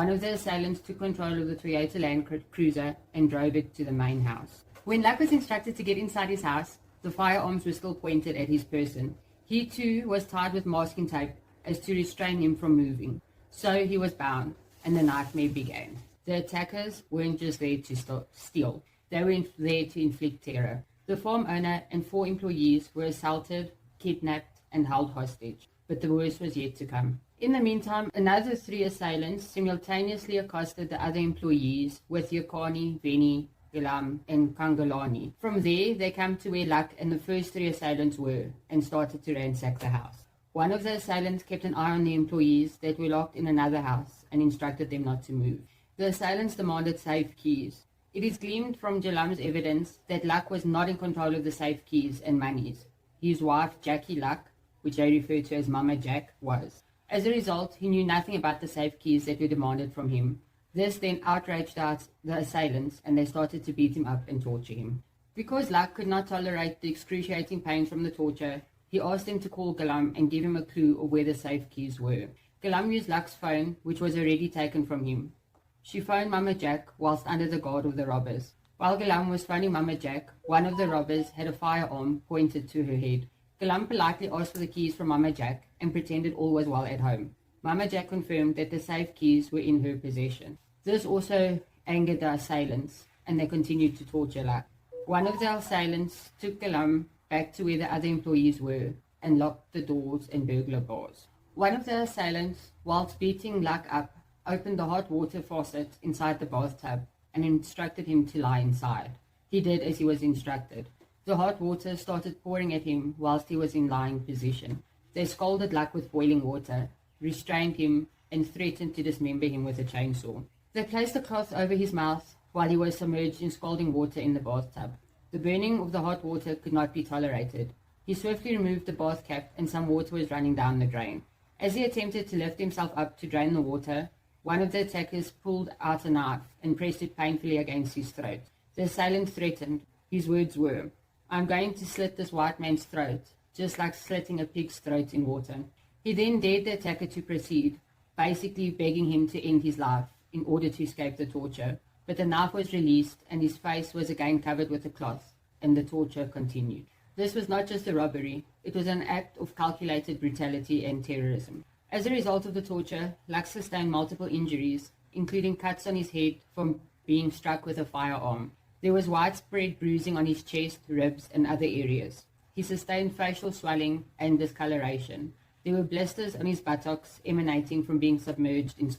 One of the assailants took control of the Toyota Land Cruiser and drove it to the main house. When Luck was instructed to get inside his house, the firearms were still pointed at his person. He too was tied with masking tape as to restrain him from moving. So he was bound, and the nightmare began. The attackers weren't just there to steal. They were there to inflict terror. The farm owner and 4 employees were assaulted, kidnapped, and held hostage. But the worst was yet to come. In the meantime, another 3 assailants simultaneously accosted the other employees with Yokani, Veni, Gilam, and Kangalani. From there, they came to where Luck and the first 3 assailants were and started to ransack the house. One of the assailants kept an eye on the employees that were locked in another house and instructed them not to move. The assailants demanded safe keys. It is gleaned from Jalam's evidence that Luck was not in control of the safe keys and monies. His wife, Jackie Luck, which they refer to as Mama Jack, was. As a result, he knew nothing about the safe keys that were demanded from him. This then outraged the assailants, and they started to beat him up and torture him. Because Luck could not tolerate the excruciating pain from the torture, he asked them to call Galam and give him a clue of where the safe keys were. Galam used Luck's phone, which was already taken from him. She phoned Mama Jack whilst under the guard of the robbers. While Galam was phoning Mama Jack, one of the robbers had a firearm pointed to her head. Galam politely asked for the keys from Mama Jack and pretended all was well at home. Mama Jack confirmed that the safe keys were in her possession. This also angered the assailants, and they continued to torture Luck. One of the assailants took Galam back to where the other employees were and locked the doors and burglar bars. One of the assailants, whilst beating Luck up, opened the hot water faucet inside the bathtub and instructed him to lie inside. He did as he was instructed. The hot water started pouring at him whilst he was in lying position. They scalded Luck with boiling water, restrained him, and threatened to dismember him with a chainsaw. They placed a cloth over his mouth while he was submerged in scalding water in the bathtub. The burning of the hot water could not be tolerated. He swiftly removed the bath cap and some water was running down the drain. As he attempted to lift himself up to drain the water, one of the attackers pulled out a knife and pressed it painfully against his throat. The assailant threatened. His words were, "I'm going to slit this white man's throat, just like slitting a pig's throat in water." He then dared the attacker to proceed, basically begging him to end his life in order to escape the torture. But the knife was released and his face was again covered with a cloth, and the torture continued. This was not just a robbery, it was an act of calculated brutality and terrorism. As a result of the torture, Luck sustained multiple injuries, including cuts on his head from being struck with a firearm. There was widespread bruising on his chest, ribs, and other areas. He sustained facial swelling and discoloration. There were blisters on his buttocks emanating from being submerged in